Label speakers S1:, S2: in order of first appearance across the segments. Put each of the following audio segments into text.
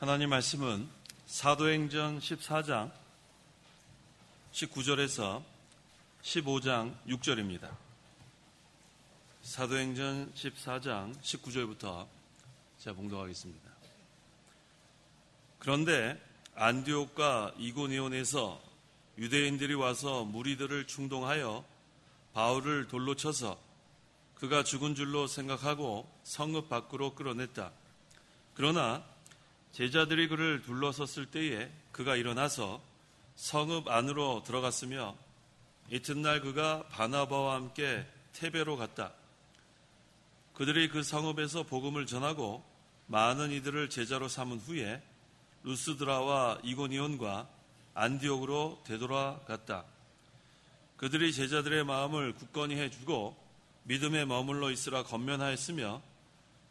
S1: 하나님 말씀은 사도행전 14장 19절에서 15장 6절입니다. 사도행전 14장 19절부터 제가 봉독하겠습니다. 그런데 안디옥과 이고니온에서 유대인들이 와서 무리들을 충동하여 바울을 돌로 쳐서 그가 죽은 줄로 생각하고 성읍 밖으로 끌어냈다. 그러나 제자들이 그를 둘러섰을 때에 그가 일어나서 성읍 안으로 들어갔으며 이튿날 그가 바나바와 함께 테베로 갔다. 그들이 그 성읍에서 복음을 전하고 많은 이들을 제자로 삼은 후에 루스드라와 이고니온과 안디옥으로 되돌아갔다. 그들이 제자들의 마음을 굳건히 해주고 믿음에 머물러 있으라 권면하였으며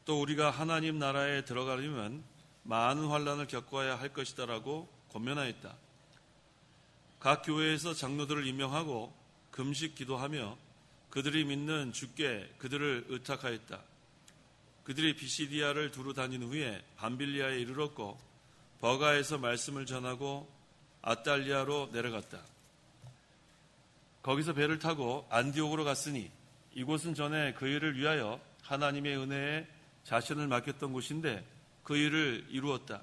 S1: 또 우리가 하나님 나라에 들어가려면 많은 환난을 겪어야 할 것이다라고 권면하였다. 각 교회에서 장로들을 임명하고 금식 기도하며 그들이 믿는 주께 그들을 의탁하였다. 그들이 비시디아를 두루 다닌 후에 밤빌리아에 이르렀고 버가에서 말씀을 전하고 아달리아로 내려갔다. 거기서 배를 타고 안디옥으로 갔으니 이곳은 전에 그 일을 위하여 하나님의 은혜에 자신을 맡겼던 곳인데 그 일을 이루었다.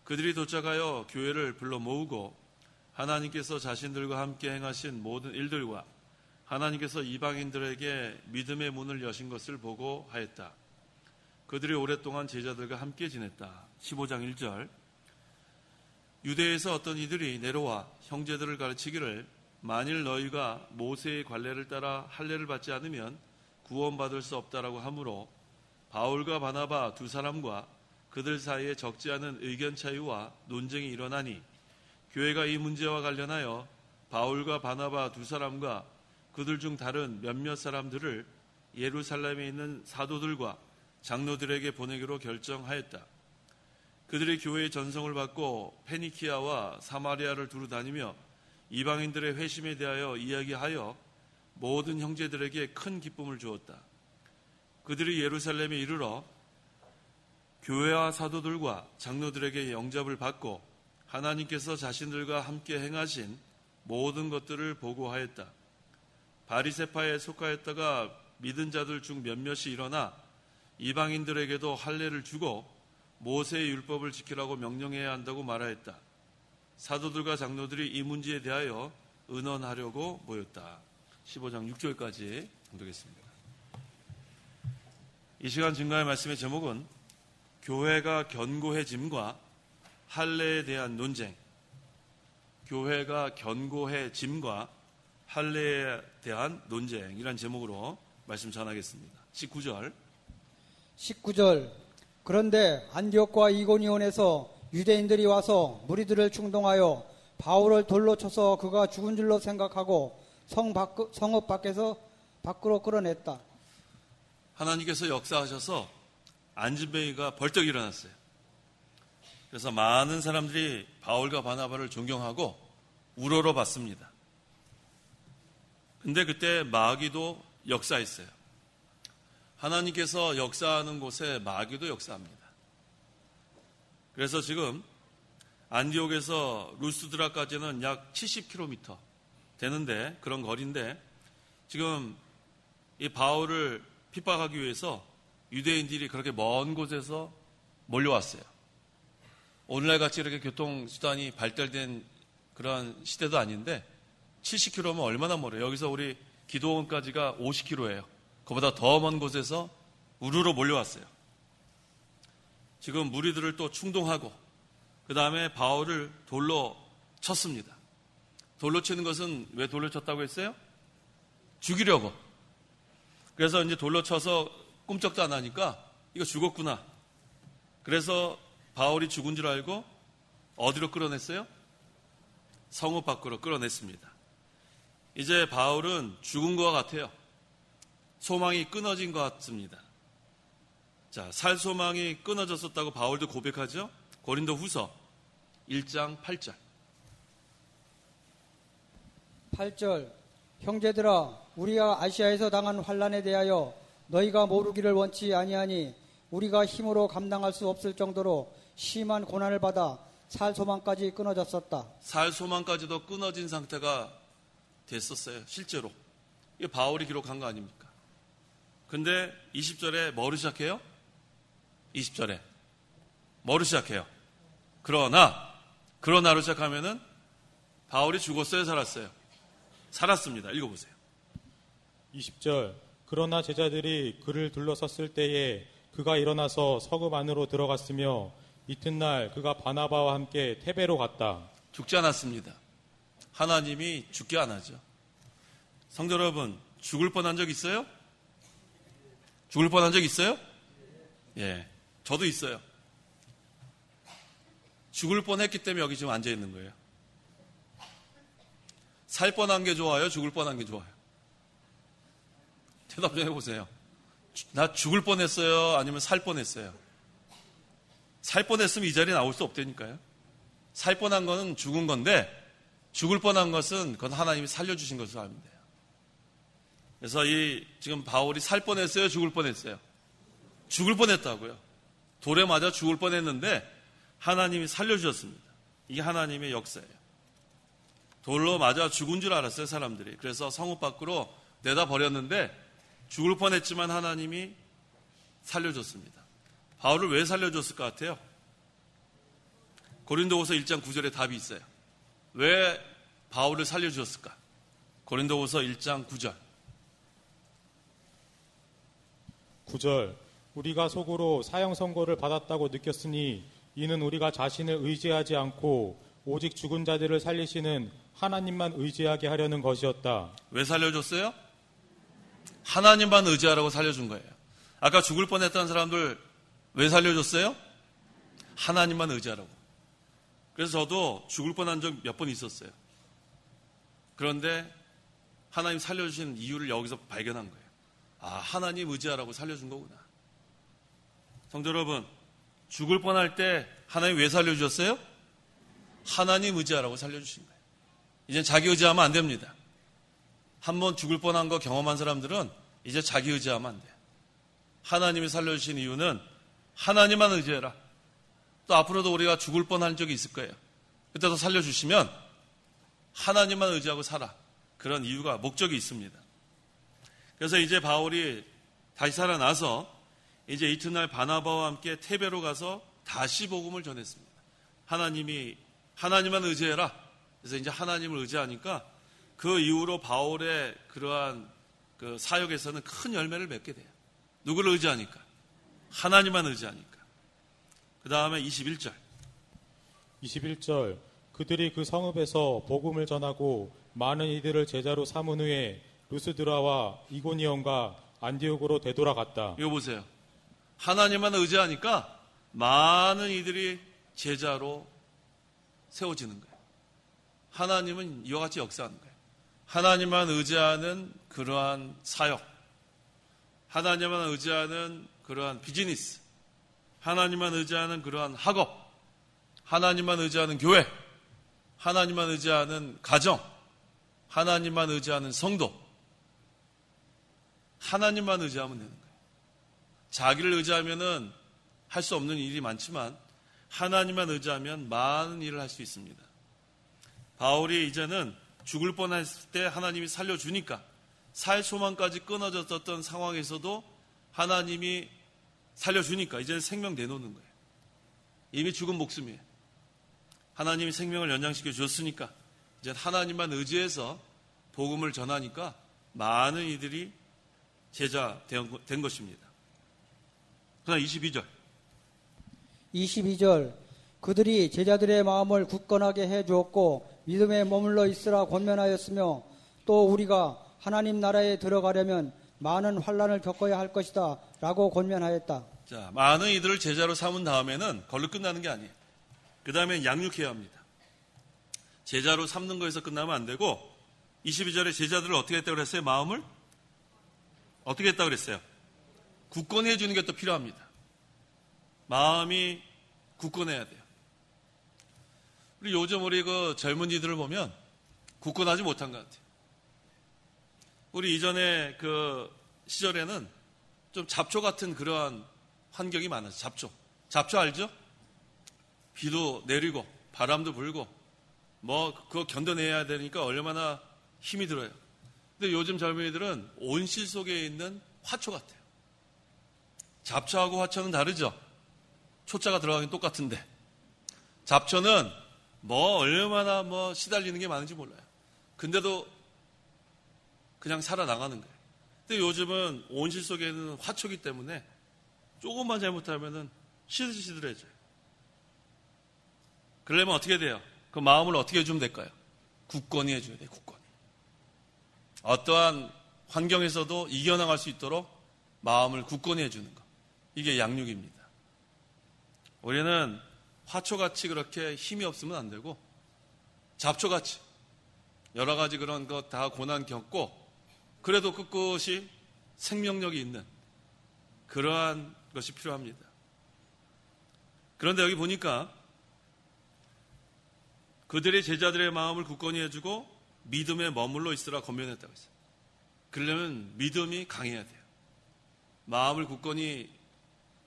S1: 그들이 도착하여 교회를 불러 모으고 하나님께서 자신들과 함께 행하신 모든 일들과 하나님께서 이방인들에게 믿음의 문을 여신 것을 보고 하였다. 그들이 오랫동안 제자들과 함께 지냈다. 15장 1절. 유대에서 어떤 이들이 내려와 형제들을 가르치기를 만일 너희가 모세의 관례를 따라 할례를 받지 않으면 구원받을 수 없다라고 하므로 바울과 바나바 두 사람과 그들 사이에 적지 않은 의견 차이와 논쟁이 일어나니 교회가 이 문제와 관련하여 바울과 바나바 두 사람과 그들 중 다른 몇몇 사람들을 예루살렘에 있는 사도들과 장로들에게 보내기로 결정하였다. 그들이 교회의 전성을 받고 페니키아와 사마리아를 두루 다니며 이방인들의 회심에 대하여 이야기하여 모든 형제들에게 큰 기쁨을 주었다. 그들이 예루살렘에 이르러 교회와 사도들과 장로들에게 영접을 받고 하나님께서 자신들과 함께 행하신 모든 것들을 보고하였다. 바리새파에 속하였다가 믿은 자들 중 몇몇이 일어나 이방인들에게도 할례를 주고 모세의 율법을 지키라고 명령해야 한다고 말하였다. 사도들과 장로들이 이 문제에 대하여 의논하려고 모였다. 15장 6절까지 봉독했습니다. 이 시간 증거의 말씀의 제목은 교회가 견고해짐과 할례에 대한 논쟁. 교회가 견고해짐과 할례에 대한 논쟁이란 제목으로 말씀 전하겠습니다. 19절.
S2: 그런데 안디옥과 이고니온에서 유대인들이 와서 무리들을 충동하여 바울을 돌로 쳐서 그가 죽은 줄로 생각하고 성읍 밖으로 끌어냈다.
S1: 하나님께서 역사하셔서 안진뱅이가 벌떡 일어났어요. 그래서 많은 사람들이 바울과 바나바를 존경하고 우러러 봤습니다. 근데 그때 마귀도 역사했어요. 하나님께서 역사하는 곳에 마귀도 역사합니다. 그래서 지금 안디옥에서 루스드라까지는 약 70km 되는데 그런 거리인데 지금 이 바울을 핍박하기 위해서 유대인들이 그렇게 먼 곳에서 몰려왔어요. 오늘날 같이 이렇게 교통수단이 발달된 그런 시대도 아닌데 70km면 얼마나 멀어요. 여기서 우리 기도원까지가 50km예요. 그보다 더 먼 곳에서 우르르 몰려왔어요. 지금 무리들을 또 충동하고 그 다음에 바울을 돌로 쳤습니다. 돌로 치는 것은 왜 돌로 쳤다고 했어요? 죽이려고. 그래서 이제 돌로 쳐서 꿈쩍도 안 하니까 이거 죽었구나. 그래서 바울이 죽은 줄 알고 어디로 끌어냈어요? 성읍 밖으로 끌어냈습니다. 이제 바울은 죽은 것 같아요. 소망이 끊어진 것 같습니다. 자, 살 소망이 끊어졌었다고 바울도 고백하죠. 고린도 후서 1장 8절.
S2: 8절. 형제들아, 우리가 아시아에서 당한 환난에 대하여 너희가 모르기를 원치 아니하니 우리가 힘으로 감당할 수 없을 정도로 심한 고난을 받아 살 소망까지 끊어졌었다.
S1: 살 소망까지도 끊어진 상태가 됐었어요. 실제로. 이게 바울이 기록한 거 아닙니까? 근데 20절에 뭐를 시작해요? 20절에 뭐를 시작해요? 그러나로 시작하면은 바울이 죽었어요, 살았어요? 살았습니다. 읽어보세요.
S3: 20절. 그러나 제자들이 그를 둘러섰을 때에 그가 일어나서 서급 안으로 들어갔으며 이튿날 그가 바나바와 함께 테베로 갔다.
S1: 죽지 않았습니다. 하나님이 죽게 안 하죠. 성도 여러분, 죽을 뻔한 적 있어요? 죽을 뻔한 적 있어요? 예, 저도 있어요. 죽을 뻔했기 때문에 여기 지금 앉아 있는 거예요. 살 뻔한 게 좋아요? 죽을 뻔한 게 좋아요? 대답 좀 해보세요. 나 죽을 뻔했어요? 아니면 살 뻔했어요? 살 뻔했으면 이 자리에 나올 수 없다니까요. 살 뻔한 거는 죽은 건데 죽을 뻔한 것은 그건 하나님이 살려주신 것으로 알면 돼요. 그래서 지금 바울이 살 뻔했어요? 죽을 뻔했어요? 죽을 뻔했다고요. 돌에 맞아 죽을 뻔했는데 하나님이 살려주셨습니다. 이게 하나님의 역사예요. 돌로 맞아 죽은 줄 알았어요, 사람들이. 그래서 성읍 밖으로 내다 버렸는데 죽을 뻔했지만 하나님이 살려줬습니다. 바울을 왜 살려줬을 것 같아요? 고린도후서 1장 9절에 답이 있어요. 왜 바울을 살려주셨을까? 고린도후서 1장 9절.
S3: 9절. 우리가 속으로 사형 선고를 받았다고 느꼈으니 이는 우리가 자신을 의지하지 않고 오직 죽은 자들을 살리시는 하나님만 의지하게 하려는 것이었다.
S1: 왜 살려줬어요? 하나님만 의지하라고 살려준 거예요. 아까 죽을 뻔했던 사람들 왜 살려줬어요? 하나님만 의지하라고. 그래서 저도 죽을 뻔한 적 몇 번 있었어요. 그런데 하나님 살려주신 이유를 여기서 발견한 거예요. 아, 하나님 의지하라고 살려준 거구나. 성도 여러분, 죽을 뻔할 때 하나님 왜 살려주셨어요? 하나님 의지하라고 살려주신 거예요. 이제 자기 의지하면 안 됩니다. 한번 죽을 뻔한 거 경험한 사람들은 이제 자기 의지하면 안 돼요. 하나님이 살려주신 이유는 하나님만 의지해라. 또 앞으로도 우리가 죽을 뻔한 적이 있을 거예요. 그때도 살려주시면 하나님만 의지하고 살아. 그런 이유가, 목적이 있습니다. 그래서 이제 바울이 다시 살아나서 이제 이튿날 바나바와 함께 테베로 가서 다시 복음을 전했습니다. 하나님만 의지해라. 그래서 이제 하나님을 의지하니까 그 이후로 바울의 그러한 그 사역에서는 큰 열매를 맺게 돼요. 누구를 의지하니까? 하나님만 의지하니까. 그 다음에 21절.
S3: 21절. 그들이 그 성읍에서 복음을 전하고 많은 이들을 제자로 삼은 후에 루스드라와 이고니온과 안디옥으로 되돌아갔다.
S1: 이거 보세요. 하나님만 의지하니까 많은 이들이 제자로 세워지는 거예요. 하나님은 이와 같이 역사하는 거예요. 하나님만 의지하는 그러한 사역, 하나님만 의지하는 그러한 비즈니스, 하나님만 의지하는 그러한 학업, 하나님만 의지하는 교회, 하나님만 의지하는 가정, 하나님만 의지하는 성도, 하나님만 의지하면 되는 거예요. 자기를 의지하면은 할 수 없는 일이 많지만 하나님만 의지하면 많은 일을 할 수 있습니다. 바울이 이제는 죽을 뻔했을 때 하나님이 살려주니까 살 소망까지 끊어졌던 상황에서도 하나님이 살려주니까 이제는 생명 내놓는 거예요. 이미 죽은 목숨이에요. 하나님이 생명을 연장시켜 주셨으니까 이제 하나님만 의지해서 복음을 전하니까 많은 이들이 제자 된 것입니다. 그다음 22절.
S2: 22절. 그들이 제자들의 마음을 굳건하게 해 주었고 믿음에 머물러 있으라 권면하였으며 또 우리가 하나님 나라에 들어가려면 많은 환난을 겪어야 할 것이다 라고 권면하였다.
S1: 자, 많은 이들을 제자로 삼은 다음에는 걸로 끝나는 게 아니에요. 그 다음에 양육해야 합니다. 제자로 삼는 거에서 끝나면 안 되고 22절에 제자들을 어떻게 했다고 그랬어요? 마음을 어떻게 했다고 그랬어요? 굳건히 해주는 게 또 필요합니다. 마음이 굳건해야 돼요. 우리 요즘 우리 그 젊은이들을 보면 굳건하지 못한 것 같아요. 우리 이전에 그 시절에는 좀 잡초 같은 그러한 환경이 많았어요. 잡초 알죠? 비도 내리고 바람도 불고 그거 견뎌내야 되니까 얼마나 힘이 들어요. 근데 요즘 젊은이들은 온실 속에 있는 화초 같아요. 잡초하고 화초는 다르죠. 초자가 들어가긴 똑같은데 잡초는 얼마나 시달리는 게 많은지 몰라요. 근데도 그냥 살아나가는 거예요. 근데 요즘은 온실 속에 있는 화초기 때문에 조금만 잘못하면은 시들시들해져요. 그러려면 어떻게 돼요? 그 마음을 어떻게 해주면 될까요? 굳건히 해줘야 돼요. 굳건히. 어떠한 환경에서도 이겨나갈 수 있도록 마음을 굳건히 해주는 것. 이게 양육입니다. 우리는 화초같이 그렇게 힘이 없으면 안 되고 잡초같이 여러 가지 그런 것 다 고난 겪고 그래도 꿋꿋이 생명력이 있는 그러한 것이 필요합니다. 그런데 여기 보니까 그들의 제자들의 마음을 굳건히 해주고 믿음에 머물러 있으라 권면했다고 했어요. 그러려면 믿음이 강해야 돼요. 마음을 굳건히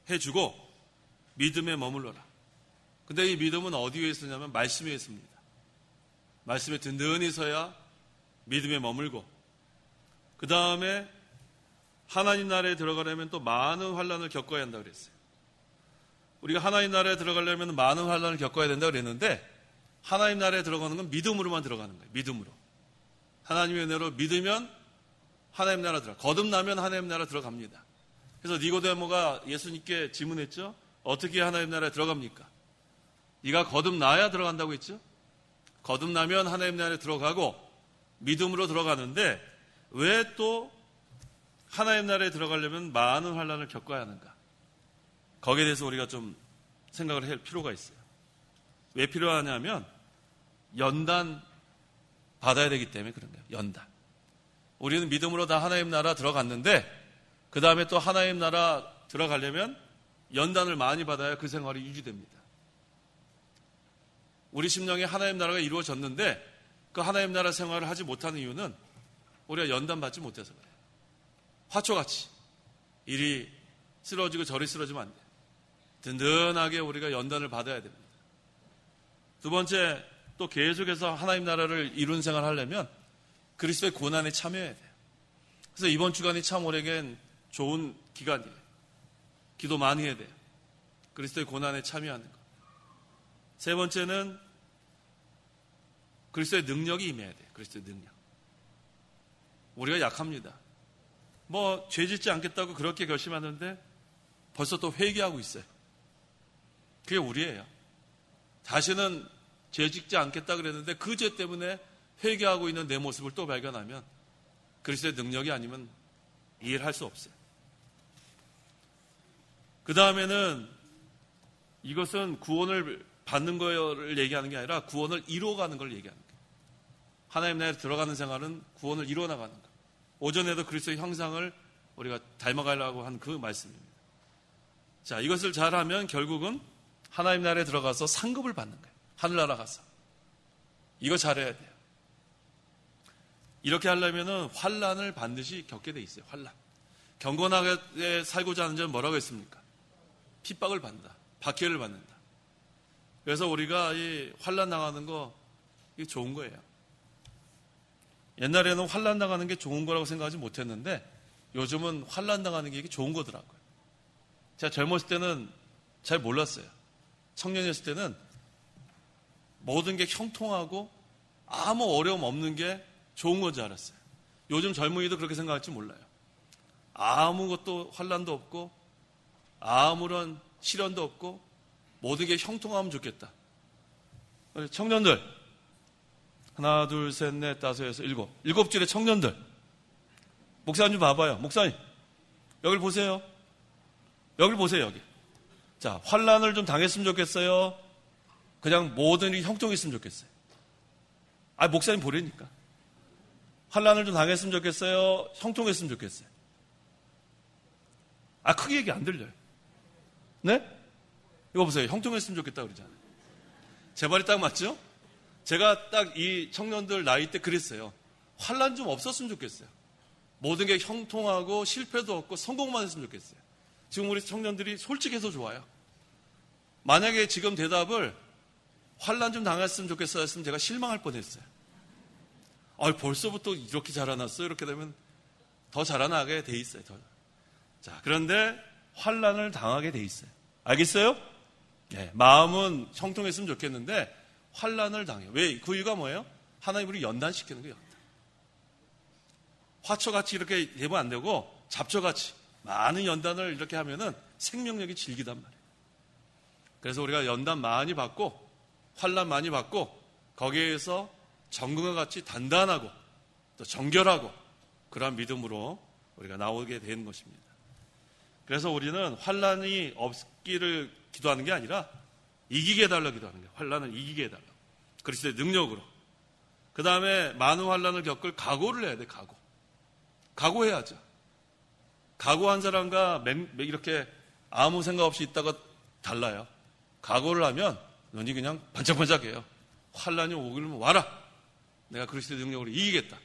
S1: 해주고 믿음에 머물러라. 근데 이 믿음은 어디 위에 있느냐면 말씀 위에 있습니다. 말씀에 든든히 서야 믿음에 머물고 그 다음에 하나님 나라에 들어가려면 또 많은 환난을 겪어야 한다고 그랬어요. 우리가 하나님 나라에 들어가려면 많은 환난을 겪어야 된다고 그랬는데 하나님 나라에 들어가는 건 믿음으로만 들어가는 거예요. 믿음으로. 하나님의 은혜로 믿으면 하나님 나라 거듭나면 하나님 나라 들어갑니다. 그래서 니고데모가 예수님께 질문했죠. 어떻게 하나님 나라에 들어갑니까? 네가 거듭나야 들어간다고 했죠. 거듭나면 하나님 나라에 들어가고 믿음으로 들어가는데 왜 또 하나님 나라에 들어가려면 많은 환난을 겪어야 하는가? 거기에 대해서 우리가 좀 생각을 할 필요가 있어요. 왜 필요하냐면 연단 받아야 되기 때문에 그런 거예요. 연단. 우리는 믿음으로 다 하나님 나라 들어갔는데 그 다음에 또 하나님 나라 들어가려면 연단을 많이 받아야 그 생활이 유지됩니다. 우리 심령에 하나님 나라가 이루어졌는데 그 하나님 나라 생활을 하지 못하는 이유는 우리가 연단 받지 못해서 그래요. 화초같이 이리 쓰러지고 저리 쓰러지면 안 돼요. 든든하게 우리가 연단을 받아야 됩니다. 두 번째, 또 계속해서 하나님 나라를 이룬 생활을 하려면 그리스도의 고난에 참여해야 돼요. 그래서 이번 주간이 참 우리에겐 좋은 기간이에요. 기도 많이 해야 돼요. 그리스도의 고난에 참여하는 것. 세 번째는 그리스도의 능력이 임해야 돼요. 그리스도의 능력. 우리가 약합니다. 죄 짓지 않겠다고 그렇게 결심하는데 벌써 또 회개하고 있어요. 그게 우리예요. 다시는 죄 짓지 않겠다 그랬는데 그 죄 때문에 회개하고 있는 내 모습을 또 발견하면 그리스도의 능력이 아니면 이해를 할 수 없어요. 그 다음에는 이것은 구원을 받는 거를 얘기하는 게 아니라 구원을 이루어가는 걸 얘기하는 거예요. 하나님 나라에 들어가는 생활은 구원을 이루어나가는 거. 오전에도 그리스도의 형상을 우리가 닮아가려고 한 그 말씀입니다. 자, 이것을 잘하면 결국은 하나님 나라에 들어가서 상급을 받는 거예요. 하늘나라 가서. 이거 잘해야 돼요. 이렇게 하려면 환난을 반드시 겪게 돼 있어요. 환난. 경건하게 살고자 하는 자는 뭐라고 했습니까? 핍박을 받는다. 박해를 받는다. 그래서 우리가 이 환난 당하는 거 이게 좋은 거예요. 옛날에는 환난 당하는 게 좋은 거라고 생각하지 못했는데 요즘은 환난 당하는 게 이게 좋은 거더라고요. 제가 젊었을 때는 잘 몰랐어요. 청년이었을 때는 모든 게 형통하고 아무 어려움 없는 게 좋은 건 줄 알았어요. 요즘 젊은이도 그렇게 생각할지 몰라요. 아무것도 환난도 없고 아무런 시련도 없고 모든 게 형통하면 좋겠다. 청년들 하나 둘 셋 넷 다섯 여섯 일곱 줄의 청년들 목사님 좀 봐봐요. 목사님 여기를 보세요. 여기를 보세요. 여기. 자, 환난을 좀 당했으면 좋겠어요. 그냥 모든 일이 형통했으면 좋겠어요. 목사님 보라니까. 환난을 좀 당했으면 좋겠어요. 형통했으면 좋겠어요. 크게 얘기 안 들려요. 네? 이거 보세요. 형통했으면 좋겠다 그러잖아요. 제 말이 딱 맞죠? 제가 딱 이 청년들 나이 때 그랬어요. 환난 좀 없었으면 좋겠어요. 모든 게 형통하고 실패도 없고 성공만 했으면 좋겠어요. 지금 우리 청년들이 솔직해서 좋아요. 만약에 지금 대답을 환란 좀 당했으면 좋겠어 했으면 제가 실망할 뻔했어요. 벌써부터 이렇게 자라났어요. 이렇게 되면 더 자라나게 돼 있어요. 자, 그런데 환란을 당하게 돼 있어요. 알겠어요? 네, 마음은 형통했으면 좋겠는데 환란을 당해요. 왜? 그 이유가 뭐예요? 하나님 우리 연단시키는 거예요. 화초같이 이렇게 되면 안 되고 잡초같이 많은 연단을 이렇게 하면은 생명력이 질기단 말이에요. 그래서 우리가 연단 많이 받고 환란 많이 받고 거기에서 정금과 같이 단단하고 또 정결하고 그러한 믿음으로 우리가 나오게 되는 것입니다. 그래서 우리는 환란이 없기를 기도하는 게 아니라 이기게 해달라고 기도하는 거예요. 환란을 이기게 해달라고. 그리스도의 능력으로. 그 다음에 많은 환란을 겪을 각오를 해야 돼. 각오해야죠. 각오한 사람과 이렇게 아무 생각 없이 있다가 달라요. 각오를 하면 눈이 그냥 반짝반짝해요. 환란이 오기를 와라. 내가 그리스도의 능력으로 이기겠다.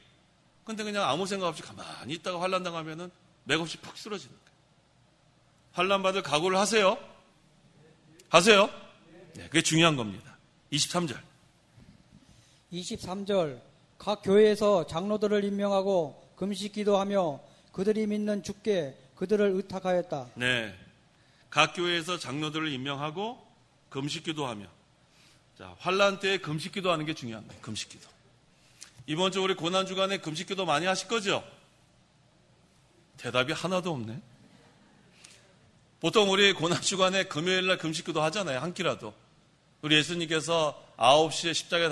S1: 근데 그냥 아무 생각 없이 가만히 있다가 환란 당하면은 맥없이 푹 쓰러지는 거예요. 환란 받을 각오를 하세요. 하세요. 네, 그게 중요한 겁니다. 23절.
S2: 23절 각 교회에서 장로들을 임명하고 금식 기도하며 그들이 믿는 주께 그들을 의탁하였다.
S1: 네, 각 교회에서 장로들을 임명하고 금식 기도하며. 자, 환란 때에 금식 기도하는 게 중요한 거예요. 금식 기도. 이번 주 우리 고난 주간에 금식 기도 많이 하실 거죠? 대답이 하나도 없네. 보통 우리 고난 주간에 금요일 날 금식 기도 하잖아요. 한 끼라도. 우리 예수님께서 9시에 십자가에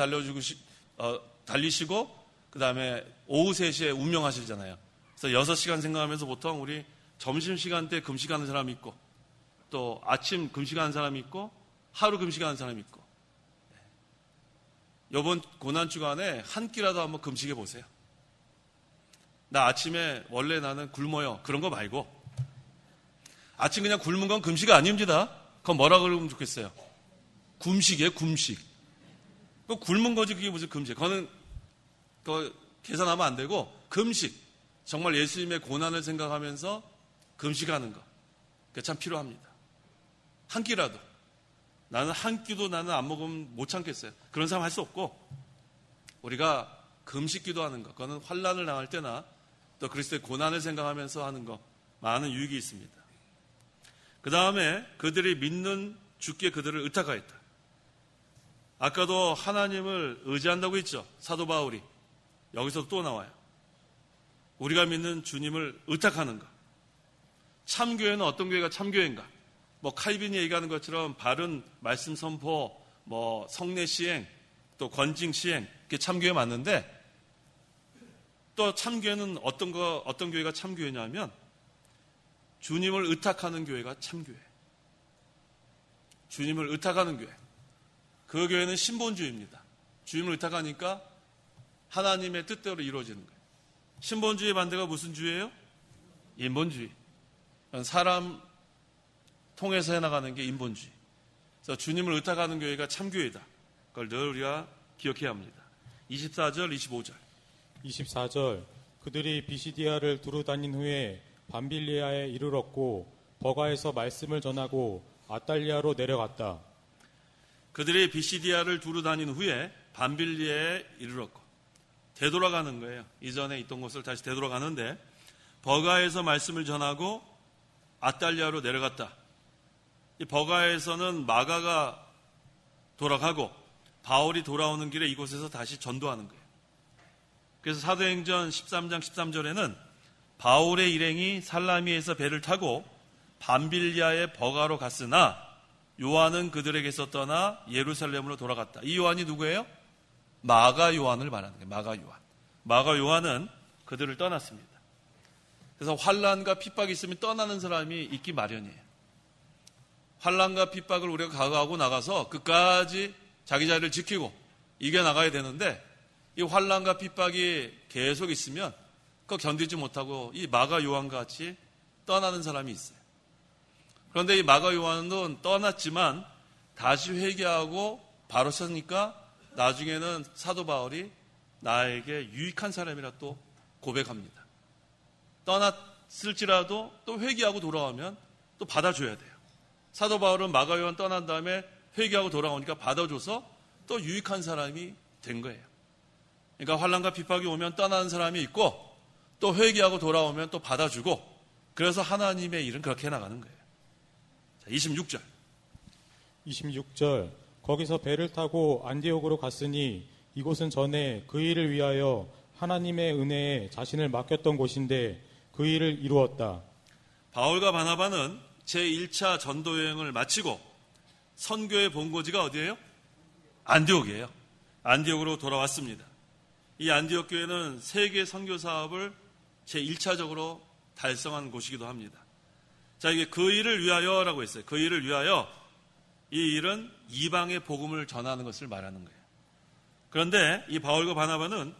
S1: 달리시고 그 다음에 오후 3시에 운명하시잖아요. 그래서 6시간 생각하면서 보통 우리 점심시간 때 금식하는 사람이 있고 또 아침 금식하는 사람이 있고 하루 금식하는 사람이 있고. 이번 고난 주간에 한 끼라도 한번 금식해 보세요. 나 아침에 원래 나는 굶어요. 그런 거 말고 아침 그냥 굶은 건 금식이 아닙니다. 그건 뭐라 그러면 좋겠어요? 굶식이에요. 굶식. 그 굶은 거지 그게 무슨 금식. 그거는 계산하면 안 되고 금식. 정말 예수님의 고난을 생각하면서 금식하는 거. 그게 참 필요합니다. 한 끼라도. 나는 한 끼도 나는 안 먹으면 못 참겠어요. 그런 사람 할 수 없고 우리가 금식 기도하는 거. 그거는 환난을 당할 때나 또 그리스도의 고난을 생각하면서 하는 거. 많은 유익이 있습니다. 그 다음에 그들이 믿는 주께 그들을 의탁하였다. 아까도 하나님을 의지한다고 했죠. 사도 바울이. 여기서 또 나와요. 우리가 믿는 주님을 의탁하는 것. 참교회는 어떤 교회가 참교회인가? 칼빈이 얘기하는 것처럼 바른 말씀 선포, 성례 시행, 또 권징 시행, 그게 참교회 맞는데 또 참교회는 어떤 교회가 참교회냐면 주님을 의탁하는 교회가 참교회. 주님을 의탁하는 교회. 그 교회는 신본주의입니다. 주님을 의탁하니까 하나님의 뜻대로 이루어지는 거예요. 신본주의 반대가 무슨 주의예요? 인본주의. 사람 통해서 해나가는 게 인본주의. 그래서 주님을 의탁하는 교회가 참교회다. 그걸 늘 우리가 기억해야 합니다. 24절, 25절.
S3: 24절. 그들이 비시디아를 두루 다닌 후에 밤빌리아에 이르렀고 버가에서 말씀을 전하고 아탈리아로 내려갔다.
S1: 그들이 비시디아를 두루 다닌 후에 밤빌리아에 이르렀고 되돌아가는 거예요. 이전에 있던 곳을 다시 되돌아가는데 버가에서 말씀을 전하고 아탈리아로 내려갔다. 이 버가에서는 마가가 돌아가고 바울이 돌아오는 길에 이곳에서 다시 전도하는 거예요. 그래서 사도행전 13장 13절에는 바울의 일행이 살라미에서 배를 타고 밤빌리아의 버가로 갔으나 요한은 그들에게서 떠나 예루살렘으로 돌아갔다. 이 요한이 누구예요? 마가 요한을 말하는 거예요. 마가 요한. 마가 요한은 그들을 떠났습니다. 그래서 환난과 핍박이 있으면 떠나는 사람이 있기 마련이에요. 환난과 핍박을 우리가 각오하고 나가서 끝까지 자기 자리를 지키고 이겨나가야 되는데 이 환난과 핍박이 계속 있으면 그거 견디지 못하고 이 마가 요한과 같이 떠나는 사람이 있어요. 그런데 이 마가 요한은 떠났지만 다시 회개하고 바로 섰으니까 나중에는 사도 바울이 나에게 유익한 사람이라 또 고백합니다. 떠났을지라도 또 회개하고 돌아오면 또 받아줘야 돼요. 사도 바울은 마가 요한 떠난 다음에 회개하고 돌아오니까 받아줘서 또 유익한 사람이 된 거예요. 그러니까 환난과 핍박이 오면 떠나는 사람이 있고 또 회개하고 돌아오면 또 받아주고 그래서 하나님의 일은 그렇게 나가는 거예요. 자, 26절.
S3: 26절 거기서 배를 타고 안디옥으로 갔으니 이곳은 전에 그 일을 위하여 하나님의 은혜에 자신을 맡겼던 곳인데 그 일을 이루었다.
S1: 바울과 바나바는 제1차 전도 여행을 마치고 선교의 본고지가 어디예요? 안디옥이에요. 안디옥으로 돌아왔습니다. 이 안디옥 교회는 세계 선교 사업을 제1차적으로 달성한 곳이기도 합니다. 자, 이게 그 일을 위하여라고 했어요. 그 일을 위하여 이 일은 이방의 복음을 전하는 것을 말하는 거예요. 그런데 이 바울과 바나바는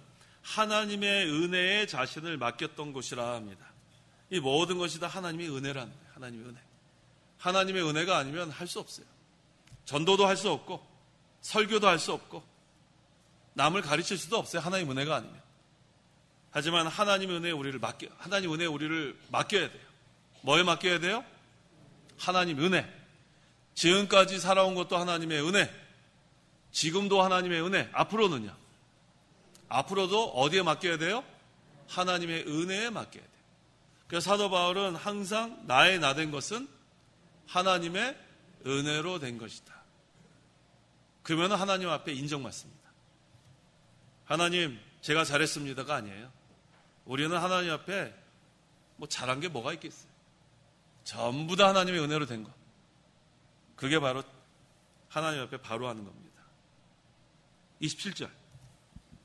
S1: 하나님의 은혜에 자신을 맡겼던 곳이라 합니다. 이 모든 것이 다 하나님의 은혜라는 거예요. 하나님의 은혜. 하나님의 은혜가 아니면 할 수 없어요. 전도도 할 수 없고 설교도 할 수 없고 남을 가르칠 수도 없어요. 하나님의 은혜가 아니면. 하지만 하나님의 은혜에 우리를 맡겨야 돼요. 뭐에 맡겨야 돼요? 하나님 은혜. 지금까지 살아온 것도 하나님의 은혜. 지금도 하나님의 은혜. 앞으로는요? 앞으로도 어디에 맡겨야 돼요? 하나님의 은혜에 맡겨야 돼요. 그래서 사도 바울은 항상 나의 나 된 것은 하나님의 은혜로 된 것이다. 그러면 하나님 앞에 인정받습니다. 하나님, 제가 잘했습니다가 아니에요. 우리는 하나님 앞에 뭐 잘한 게 뭐가 있겠어요? 전부 다 하나님의 은혜로 된 것. 그게 바로 하나님 앞에 바로 하는 겁니다. 27절.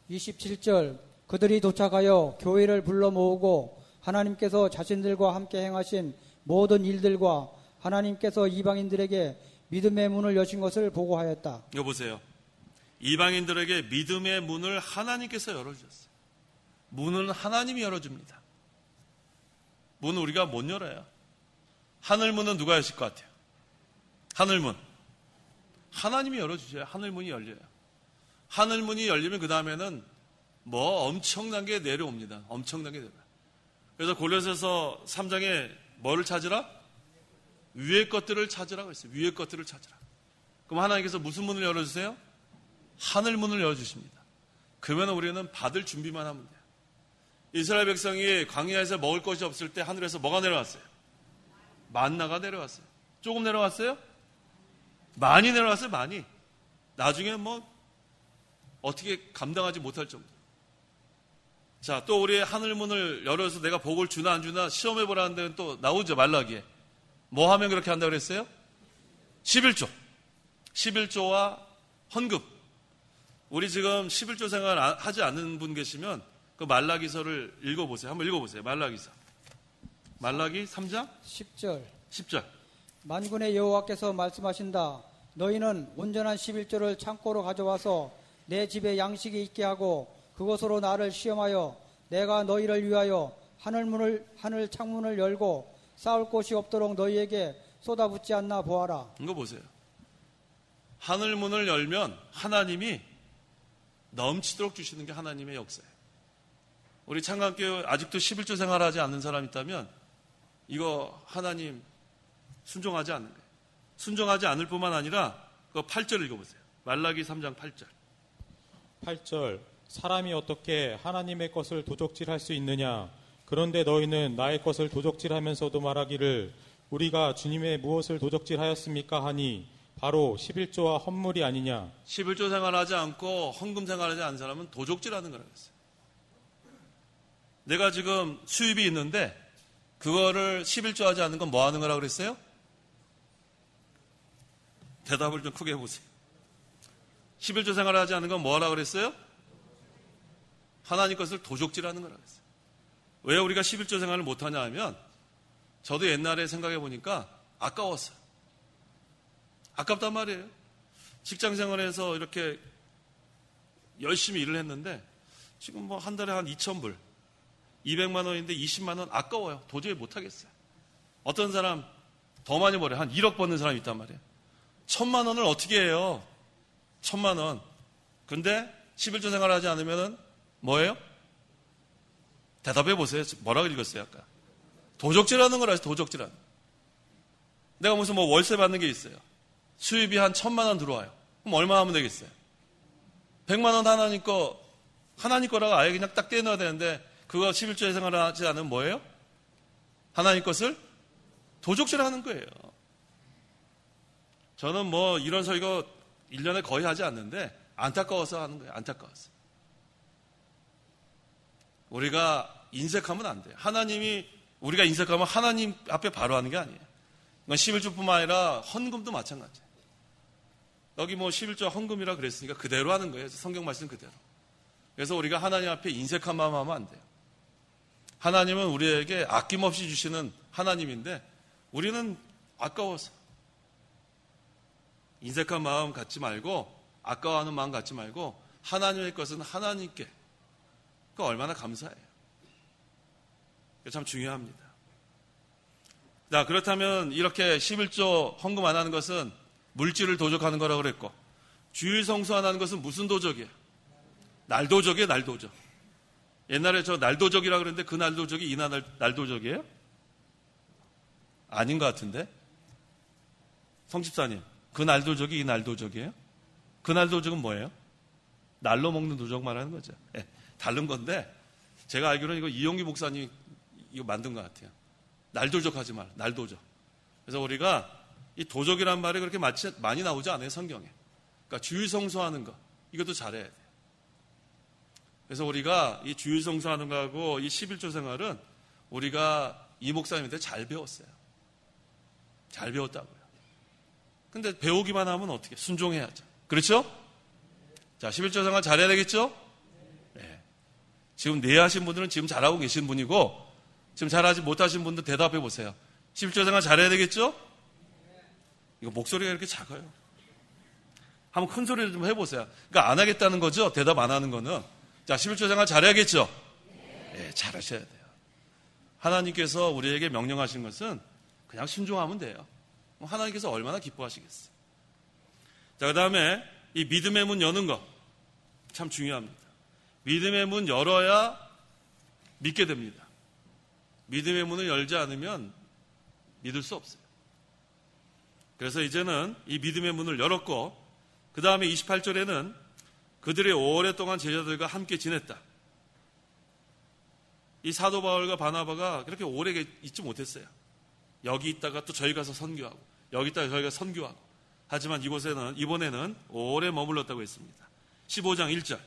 S2: 27절 그들이 도착하여 교회를 불러 모으고 하나님께서 자신들과 함께 행하신 모든 일들과 하나님께서 이방인들에게 믿음의 문을 여신 것을 보고하였다.
S1: 이거 보세요. 이방인들에게 믿음의 문을 하나님께서 열어주셨어요. 문은 하나님이 열어줍니다. 문은 우리가 못 열어요. 하늘문은 누가 여실 것 같아요? 하늘문. 하나님이 열어주셔야 하늘문이 열려요. 하늘문이 열리면 그 다음에는 뭐 엄청난 게 내려옵니다. 엄청나게 내려요. 그래서 골로새서 3장에 뭐를 찾으라? 위의 것들을 찾으라고 했어요. 위의 것들을 찾으라. 그럼 하나님께서 무슨 문을 열어주세요? 하늘문을 열어주십니다. 그러면 우리는 받을 준비만 하면 돼요. 이스라엘 백성이 광야에서 먹을 것이 없을 때 하늘에서 뭐가 내려왔어요? 만나가 내려왔어요. 조금 내려왔어요? 많이 내려왔어요. 많이. 나중에 뭐 어떻게 감당하지 못할 정도. 자, 또 우리의 하늘문을 열어서 내가 복을 주나 안 주나 시험해보라는 데는 또 나오죠. 말라기에. 뭐 하면 그렇게 한다고 그랬어요? 11조. 11조와 헌금. 우리 지금 11조 생활 하지 않는 분 계시면 그 말라기서를 읽어보세요. 한번 읽어보세요. 말라기서. 말라기 3장 10절.
S2: 만군의 여호와께서 말씀하신다. 너희는 온전한 11조를 창고로 가져와서 내 집에 양식이 있게 하고 그것으로 나를 시험하여 내가 너희를 위하여 하늘 창문을 열고 싸울 곳이 없도록 너희에게 쏟아붓지 않나 보아라.
S1: 이거 보세요. 하늘문을 열면 하나님이 넘치도록 주시는 게 하나님의 역사예요. 우리 창간교회 아직도 11조 생활하지 않는 사람 있다면 이거 하나님 순종하지 않는 거예요. 순종하지 않을 뿐만 아니라 그 8절 읽어보세요. 말라기 3장 8절.
S3: 8절 사람이 어떻게 하나님의 것을 도적질할 수 있느냐. 그런데 너희는 나의 것을 도적질하면서도 말하기를 우리가 주님의 무엇을 도적질하였습니까 하니 바로 11조와 헌물이 아니냐.
S1: 11조 생활하지 않고 헌금 생활하지 않은 사람은 도적질하는 거라고 했어요. 내가 지금 수입이 있는데 그거를 11조 하지 않는 건 뭐 하는 거라고 그랬어요? 대답을 좀 크게 해보세요. 11조 생활하지 않는 건 뭐라고 그랬어요? 하나님 것을 도적질하는 거라고 했어요. 왜 우리가 11조 생활을 못하냐 하면 저도 옛날에 생각해 보니까 아까웠어요. 아깝단 말이에요. 직장 생활에서 이렇게 열심히 일을 했는데 지금 뭐 한 달에 한 2,000불 200만 원인데 20만 원 아까워요. 도저히 못하겠어요. 어떤 사람 더 많이 벌어요. 한 1억 버는 사람이 있단 말이에요. 1,000만 원을 어떻게 해요? 1,000만 원. 근데 11조 생활하지 않으면 뭐예요? 대답해 보세요. 뭐라고 읽었어요 아까? 도적질하는 거라 해서 도적질하는. 내가 무슨 뭐 월세 받는 게 있어요. 수입이 한 1,000만 원 들어와요. 그럼 얼마 하면 되겠어요? 100만 원 하나님 거라고 아예 그냥 딱 떼놓아야 되는데 그거 11조에 생활하지 않으면 뭐예요? 하나님 것을 도적질하는 거예요. 저는 뭐 이런 설교 1년에 거의 하지 않는데 안타까워서 하는 거예요. 안타까워서. 우리가 인색하면 안 돼요. 우리가 인색하면 하나님 앞에 바로 하는 게 아니에요. 이건 11조뿐만 아니라 헌금도 마찬가지예요. 여기 뭐 11조 헌금이라 그랬으니까 그대로 하는 거예요. 성경 말씀 그대로. 그래서 우리가 하나님 앞에 인색한 마음 하면 안 돼요. 하나님은 우리에게 아낌없이 주시는 하나님인데 우리는 아까워서 인색한 마음 갖지 말고 아까워하는 마음 갖지 말고 하나님의 것은 하나님께 그 얼마나 감사해요. 참 중요합니다. 자, 그렇다면 이렇게 11조 헌금 안 하는 것은 물질을 도적하는 거라고 그랬고 주일 성수 안 하는 것은 무슨 도적이에요? 날도적이에요. 날도적. 옛날에 저 날도적이라고 그랬는데 그 날도적이 이 날도적이에요? 아닌 것 같은데. 성집사님, 그 날도적이 이 날도적이에요? 그 날도적은 뭐예요? 날로 먹는 도적 말하는 거죠. 네, 다른 건데 제가 알기로는 이거 이용기 목사님이 이거 만든 것 같아요. 날도적 하지 말, 날도적. 그래서 우리가 이 도적이란 말이 그렇게 많이 나오지 않아요, 성경에. 그러니까 주일 성수하는 거, 이것도 잘해야 돼요. 그래서 우리가 이 주일 성수하는 거하고 이 11조 생활은 우리가 이 목사님한테 잘 배웠어요. 잘 배웠다고요. 근데 배우기만 하면 어떻게? 순종해야죠. 그렇죠? 자, 11조 생활 잘해야 되겠죠? 네. 지금 네 하신 분들은 지금 잘하고 계신 분이고 지금 잘하지 못하신 분들 대답해 보세요. 11조 생활 잘해야 되겠죠? 이거 목소리가 이렇게 작아요. 한번 큰 소리를 좀 해보세요. 그러니까 안 하겠다는 거죠? 대답 안 하는 거는. 자, 11조 생활 잘해야겠죠? 네, 잘하셔야 돼요. 하나님께서 우리에게 명령하신 것은 그냥 순종하면 돼요. 하나님께서 얼마나 기뻐하시겠어요. 자, 그 다음에 이 믿음의 문 여는 거 참 중요합니다. 믿음의 문 열어야 믿게 됩니다. 믿음의 문을 열지 않으면 믿을 수 없어요. 그래서 이제는 이 믿음의 문을 열었고 그 다음에 28절에는 그들이 오랫동안 제자들과 함께 지냈다. 이 사도 바울과 바나바가 그렇게 오래 있지 못했어요. 여기 있다가 또 저희 가서 선교하고 여기 있다가 저희가 선교하고 하지만 이번에는 오래 머물렀다고 했습니다. 15장 1절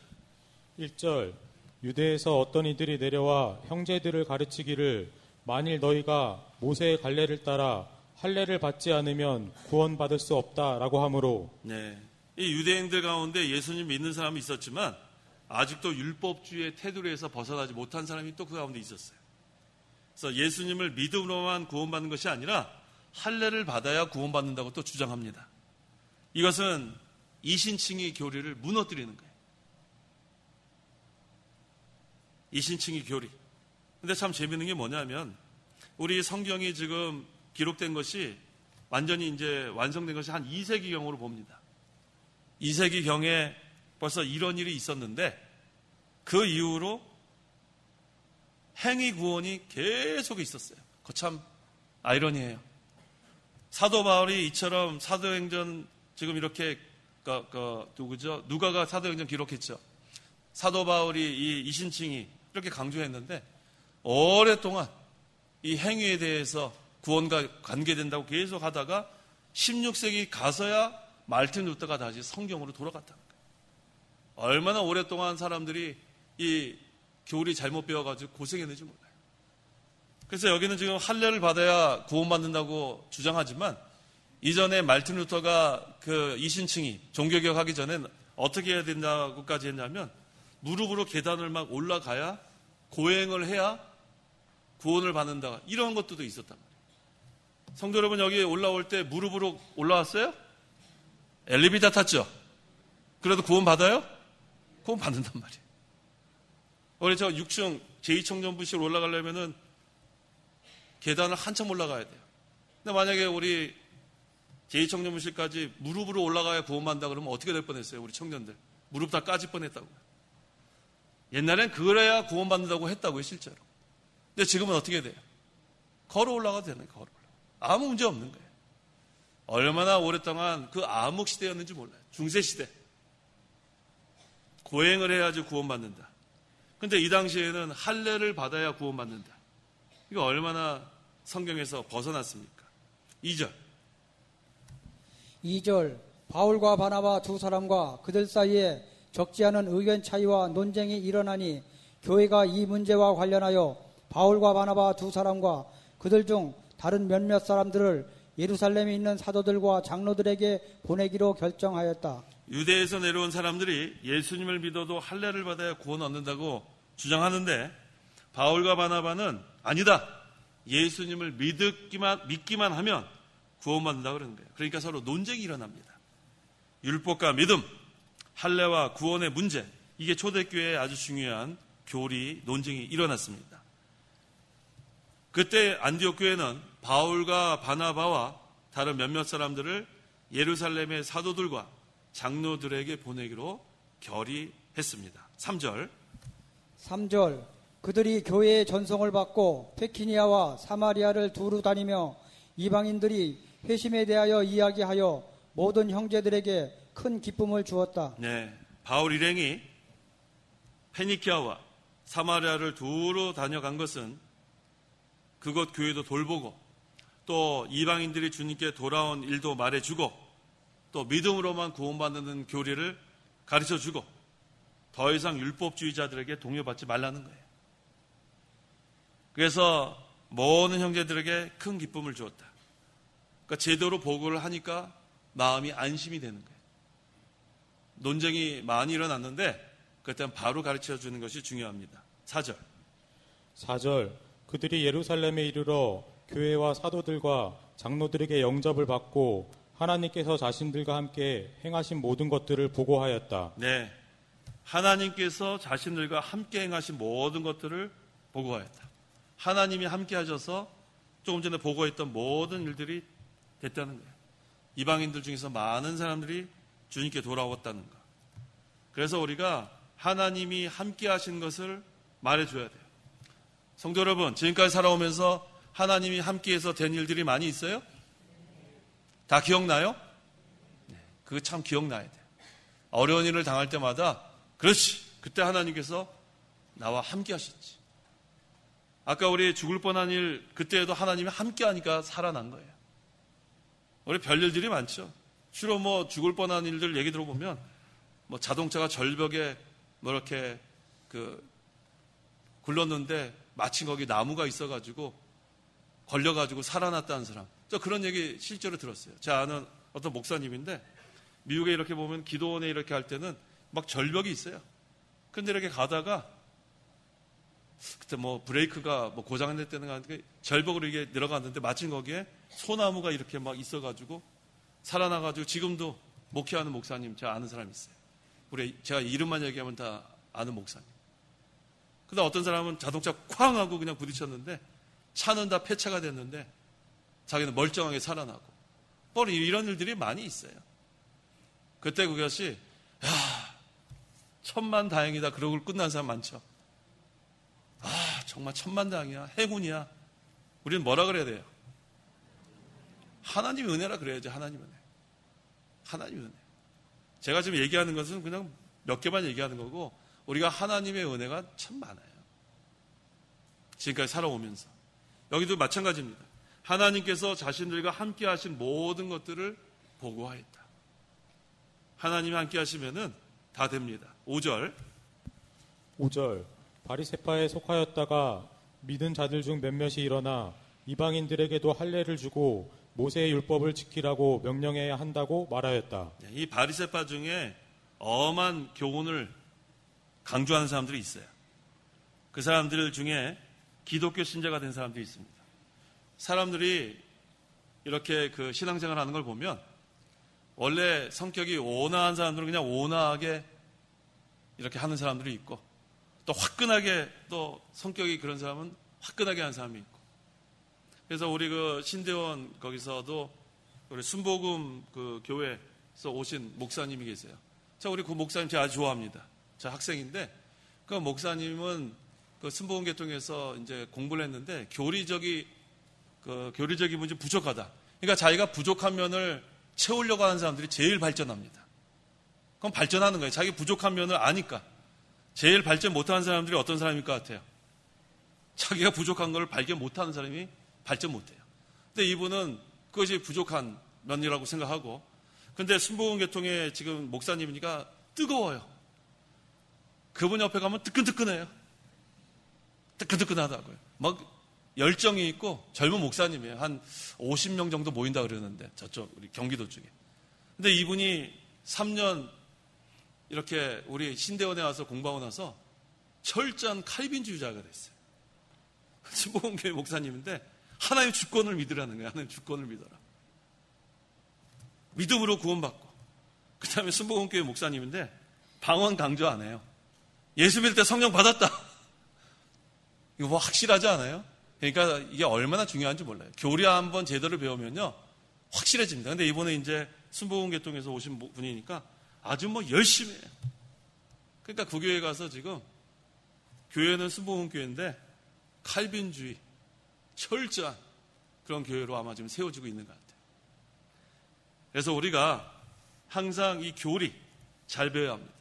S3: 1절 유대에서 어떤 이들이 내려와 형제들을 가르치기를 만일 너희가 모세의 갈례를 따라 할례를 받지 않으면 구원받을 수 없다라고 하므로
S1: 네, 이 유대인들 가운데 예수님 믿는 사람이 있었지만 아직도 율법주의의 테두리에서 벗어나지 못한 사람이 또 그 가운데 있었어요. 그래서 예수님을 믿음으로만 구원받는 것이 아니라 할례를 받아야 구원받는다고 또 주장합니다. 이것은 이신칭의 교리를 무너뜨리는 거예요. 이신칭의 교리. 근데 참 재밌는 게 뭐냐면 우리 성경이 지금 기록된 것이 완전히 이제 완성된 것이 한 2세기경으로 봅니다. 2세기경에 벌써 이런 일이 있었는데 그 이후로 행위 구원이 계속 있었어요. 그거 참 아이러니해요. 사도 바울이 이처럼 사도행전 지금 이렇게 누구죠? 누가가 사도행전 기록했죠. 사도 바울이 이 이신칭이 이렇게 강조했는데 오랫동안 이 행위에 대해서 구원과 관계된다고 계속 하다가 16세기 가서야 말틴 루터가 다시 성경으로 돌아갔다는 거예요. 얼마나 오랫동안 사람들이 이 교리 잘못 배워가지고 고생했는지 몰라요. 그래서 여기는 지금 할례를 받아야 구원받는다고 주장하지만 이전에 말틴 루터가 그 이신칭이 종교개혁 하기 전에 어떻게 해야 된다고까지 했냐면 무릎으로 계단을 막 올라가야 고행을 해야 구원을 받는다. 이런 것들도 있었단 말이에요. 성도 여러분 여기 올라올 때 무릎으로 올라왔어요? 엘리베이터 탔죠? 그래도 구원 받아요? 구원 받는단 말이에요. 우리 저 6층 제2청년부실 올라가려면은 계단을 한참 올라가야 돼요. 근데 만약에 우리 제2청년부실까지 무릎으로 올라가야 구원받는다 그러면 어떻게 될 뻔했어요? 우리 청년들. 무릎 다 까질 뻔했다고. 옛날엔 그래야 구원받는다고 했다고요, 실제로. 근데 지금은 어떻게 돼요? 걸어 올라가도 되는 거예요, 걸어 올라가. 아무 문제 없는 거예요. 얼마나 오랫동안 그 암흑 시대였는지 몰라요. 중세 시대. 고행을 해야지 구원받는다. 근데 이 당시에는 할례를 받아야 구원받는다. 이거 얼마나 성경에서 벗어났습니까? 2절.
S2: 2절 바울과 바나바 두 사람과 그들 사이에 적지 않은 의견 차이와 논쟁이 일어나니 교회가 이 문제와 관련하여 바울과 바나바 두 사람과 그들 중 다른 몇몇 사람들을 예루살렘에 있는 사도들과 장로들에게 보내기로 결정하였다.
S1: 유대에서 내려온 사람들이 예수님을 믿어도 할례를 받아야 구원 얻는다고 주장하는데 바울과 바나바는 아니다. 예수님을 믿기만 하면 구원받는다고 그러는 거예요. 그러니까 서로 논쟁이 일어납니다. 율법과 믿음, 할례와 구원의 문제, 이게 초대교회에 아주 중요한 교리, 논쟁이 일어났습니다. 그때 안디옥 교회는 바울과 바나바와 다른 몇몇 사람들을 예루살렘의 사도들과 장로들에게 보내기로 결의했습니다.
S2: 3절 그들이 교회의 전송을 받고 페키니아와 사마리아를 두루 다니며 이방인들이 회심에 대하여 이야기하여 모든 형제들에게 큰 기쁨을 주었다.
S1: 네, 바울 일행이 페니키아와 사마리아를 두루 다녀간 것은 그곳 교회도 돌보고 또 이방인들이 주님께 돌아온 일도 말해주고 또 믿음으로만 구원받는 교리를 가르쳐주고 더 이상 율법주의자들에게 동요받지 말라는 거예요. 그래서 모든 형제들에게 큰 기쁨을 주었다. 그러니까 제대로 보고를 하니까 마음이 안심이 되는 거예요. 논쟁이 많이 일어났는데 그때는 바로 가르쳐주는 것이 중요합니다. 4절
S3: 그들이 예루살렘에 이르러 교회와 사도들과 장로들에게 영접을 받고 하나님께서 자신들과 함께 행하신 모든 것들을 보고하였다.
S1: 네, 하나님께서 자신들과 함께 행하신 모든 것들을 보고하였다. 하나님이 함께 하셔서 조금 전에 보고했던 모든 일들이 됐다는 거예요. 이방인들 중에서 많은 사람들이 주님께 돌아왔다는 것. 그래서 우리가 하나님이 함께 하신 것을 말해줘야 돼요. 성도 여러분, 지금까지 살아오면서 하나님이 함께해서 된 일들이 많이 있어요? 다 기억나요? 네, 그거 참 기억나야 돼요. 어려운 일을 당할 때마다 그렇지, 그때 하나님께서 나와 함께 하셨지. 아까 우리 죽을 뻔한 일, 그때에도 하나님이 함께 하니까 살아난 거예요. 우리 별일들이 많죠. 주로 뭐 죽을 뻔한 일들 얘기 들어보면 뭐 자동차가 절벽에 뭐 이렇게 굴렀는데 마침 거기 나무가 있어가지고 걸려가지고 살아났다는 사람. 저 그런 얘기 실제로 들었어요. 제가 아는 어떤 목사님인데 미국에 이렇게 보면 기도원에 이렇게 할 때는 막 절벽이 있어요. 근데 이렇게 가다가 그때 뭐 브레이크가 뭐 고장날 때는 절벽으로 이게 내려갔는데 마침 거기에 소나무가 이렇게 막 있어가지고 살아나가지고 지금도 목회하는 목사님 제가 아는 사람이 있어요. 제가 이름만 얘기하면 다 아는 목사님. 근데 어떤 사람은 자동차 쾅 하고 그냥 부딪혔는데 차는 다 폐차가 됐는데 자기는 멀쩡하게 살아나고 뻔히 이런 일들이 많이 있어요. 그때 그것이 천만다행이다 그러고 끝난 사람 많죠. 정말 천만다행이야, 행운이야. 우리는 뭐라 그래야 돼요? 하나님의 은혜라 그래야죠. 하나님의 은혜. 하나님의 은혜. 제가 지금 얘기하는 것은 그냥 몇 개만 얘기하는 거고 우리가 하나님의 은혜가 참 많아요. 지금까지 살아오면서. 여기도 마찬가지입니다. 하나님께서 자신들과 함께 하신 모든 것들을 보고하였다. 하나님이 함께 하시면은 다 됩니다. 5절
S3: 바리새파에 속하였다가 믿은 자들 중 몇몇이 일어나 이방인들에게도 할례를 주고 모세의 율법을 지키라고 명령해야 한다고 말하였다.
S1: 이 바리새파 중에 엄한 교훈을 강조하는 사람들이 있어요. 그 사람들 중에 기독교 신자가 된 사람들이 있습니다. 사람들이 이렇게 그 신앙생활 하는 걸 보면 원래 성격이 온화한 사람들은 그냥 온화하게 이렇게 하는 사람들이 있고 또 화끈하게 또 성격이 그런 사람은 화끈하게 하는 사람이 있고 그래서 우리 그 신대원 거기서도 우리 순복음 그 교회에서 오신 목사님이 계세요. 자, 우리 그 목사님 제가 아주 좋아합니다. 저 학생인데 그 목사님은 그 순복음 계통에서 이제 공부를 했는데 교리적인 문제 부족하다. 그러니까 자기가 부족한 면을 채우려고 하는 사람들이 제일 발전합니다. 그럼 발전하는 거예요. 자기 부족한 면을 아니까. 제일 발전 못하는 사람들이 어떤 사람일 것 같아요? 자기가 부족한 걸 발견 못하는 사람이 발전 못해요. 근데 이분은 그것이 부족한 면이라고 생각하고, 근데 순복음교통의 지금 목사님이니까 뜨거워요. 그분 옆에 가면 뜨끈뜨끈해요. 뜨끈뜨끈하다고요. 막 열정이 있고 젊은 목사님이에요. 한 50명 정도 모인다 그러는데, 저쪽 우리 경기도 쪽에. 근데 이분이 3년 이렇게 우리 신대원에 와서 공부하고 나서 철저한 칼빈주의자가 됐어요. 순복음교회 목사님인데 하나님의 주권을 믿으라는 거예요. 하나님의 주권을 믿어라. 믿음으로 구원받고, 그 다음에 순복음교회 목사님인데 방언 강조 안 해요. 예수 믿을 때 성령 받았다. 이거 뭐 확실하지 않아요? 그러니까 이게 얼마나 중요한지 몰라요. 교리 한번 제대로 배우면요 확실해집니다. 근데 이번에 이제 순복음교통에서 오신 분이니까 아주 뭐 열심히 해요. 그러니까 그 교회 가서 지금 교회는 순복음교회인데 칼빈주의 철저한 그런 교회로 아마 지금 세워지고 있는 것 같아요. 그래서 우리가 항상 이 교리 잘 배워야 합니다.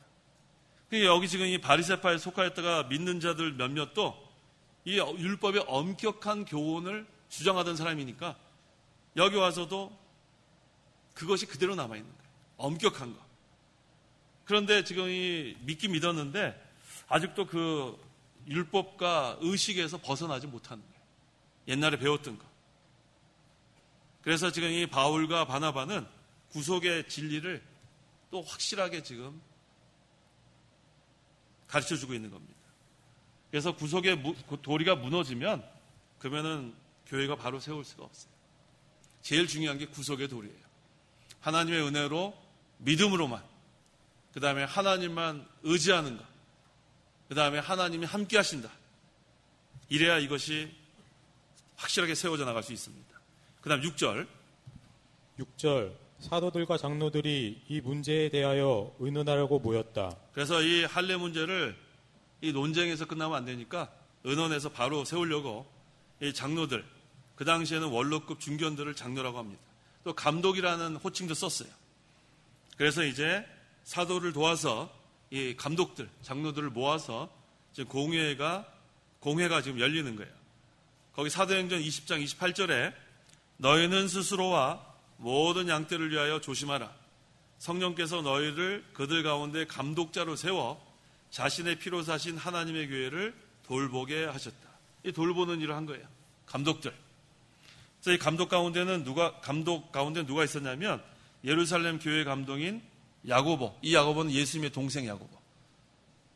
S1: 여기 지금 이 바리새파에 속하였다가 믿는 자들 몇몇도 이 율법의 엄격한 교훈을 주장하던 사람이니까 여기 와서도 그것이 그대로 남아있는 거예요. 엄격한 거. 그런데 지금 이 믿긴 믿었는데 아직도 그 율법과 의식에서 벗어나지 못하는 거예요. 옛날에 배웠던 거. 그래서 지금 이 바울과 바나바는 구속의 진리를 또 확실하게 지금 가르쳐주고 있는 겁니다. 그래서 구속의 도리가 무너지면 그러면은 교회가 바로 세울 수가 없어요. 제일 중요한 게 구속의 도리예요. 하나님의 은혜로 믿음으로만, 그 다음에 하나님만 의지하는 것, 그 다음에 하나님이 함께 하신다. 이래야 이것이 확실하게 세워져 나갈 수 있습니다. 그 다음 6절.
S3: 사도들과 장로들이 이 문제에 대하여 의논하려고 모였다.
S1: 그래서 이 할례 문제를 이 논쟁에서 끝나면 안 되니까 의논해서 바로 세우려고 이 장로들, 그 당시에는 원로급 중견들을 장로라고 합니다. 또 감독이라는 호칭도 썼어요. 그래서 이제 사도를 도와서 이 감독들, 장로들을 모아서 지금 공회가 지금 열리는 거예요. 거기 사도행전 20장 28절에 너희는 스스로와 모든 양떼를 위하여 조심하라. 성령께서 너희를 그들 가운데 감독자로 세워 자신의 피로 사신 하나님의 교회를 돌보게 하셨다. 이 돌보는 일을 한 거예요. 감독들. 그래서 이 감독 가운데 누가 있었냐면 예루살렘 교회 감독인 야고보. 이 야고보는 예수님의 동생 야고보.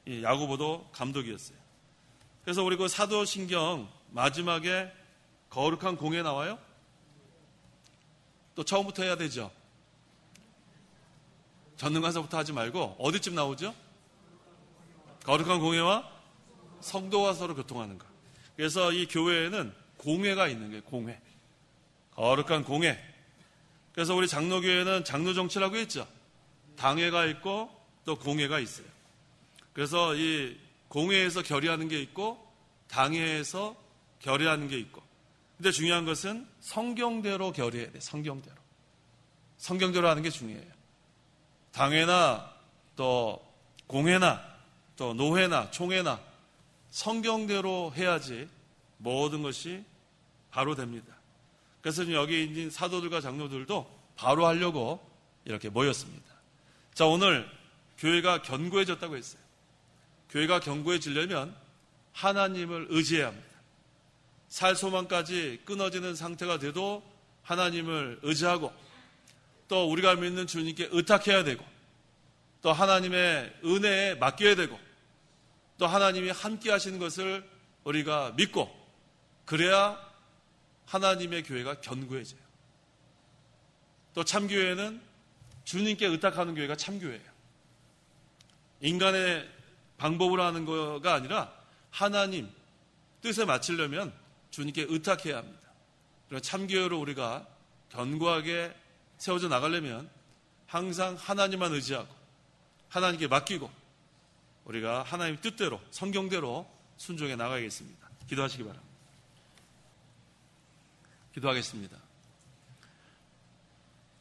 S1: 이 야고보도 감독이었어요. 그래서 우리 그 사도신경 마지막에 거룩한 공회 나와요? 또 처음부터 해야 되죠. 전능가서부터 하지 말고 어디쯤 나오죠? 거룩한 공회와 성도와 서로 교통하는 것. 그래서 이 교회에는 공회가 있는 거예요. 공회. 거룩한 공회. 그래서 우리 장로교회는 장로정치라고 했죠. 당회가 있고 또 공회가 있어요. 그래서 이 공회에서 결의하는 게 있고 당회에서 결의하는 게 있고, 근데 중요한 것은 성경대로 결의해야 돼. 성경대로 하는 게 중요해요. 당회나 또 공회나 또 노회나 총회나 성경대로 해야지 모든 것이 바로 됩니다. 그래서 여기 있는 사도들과 장로들도 바로 하려고 이렇게 모였습니다. 자, 오늘 교회가 견고해졌다고 했어요. 교회가 견고해지려면 하나님을 의지해야 합니다. 살 소망까지 끊어지는 상태가 돼도 하나님을 의지하고, 또 우리가 믿는 주님께 의탁해야 되고, 또 하나님의 은혜에 맡겨야 되고, 또 하나님이 함께 하시는 것을 우리가 믿고, 그래야 하나님의 교회가 견고해져요. 또 참교회는 주님께 의탁하는 교회가 참교회예요. 인간의 방법으로 하는 거가 아니라 하나님 뜻에 맞추려면 주님께 의탁해야 합니다. 그리고 참교회로 우리가 견고하게 세워져 나가려면 항상 하나님만 의지하고 하나님께 맡기고 우리가 하나님 뜻대로 성경대로 순종해 나가야겠습니다. 기도하시기 바랍니다. 기도하겠습니다.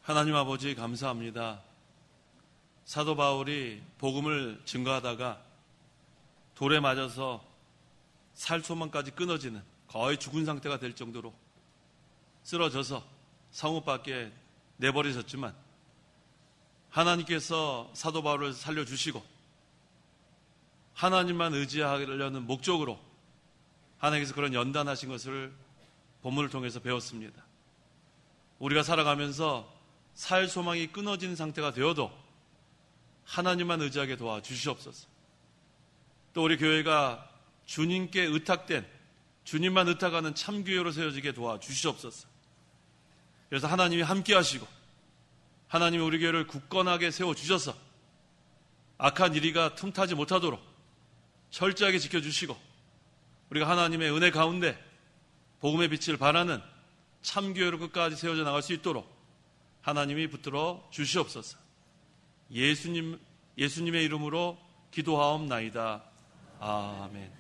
S1: 하나님 아버지 감사합니다. 사도 바울이 복음을 증거하다가 돌에 맞아서 살 소망까지 끊어지는 거의 죽은 상태가 될 정도로 쓰러져서 성읍 밖에 내버려졌지만 하나님께서 사도 바울을 살려주시고 하나님만 의지하려는 목적으로 하나님께서 그런 연단하신 것을 본문을 통해서 배웠습니다. 우리가 살아가면서 살 소망이 끊어진 상태가 되어도 하나님만 의지하게 도와주시옵소서. 또 우리 교회가 주님께 의탁된, 주님만 의탁하는 참교회로 세워지게 도와주시옵소서. 그래서 하나님이 함께 하시고 하나님이 우리 교회를 굳건하게 세워주셔서 악한 이리가 틈타지 못하도록 철저하게 지켜주시고 우리가 하나님의 은혜 가운데 복음의 빛을 발하는 참교회로 끝까지 세워져 나갈 수 있도록 하나님이 붙들어 주시옵소서. 예수님의 이름으로 기도하옵나이다. 아멘.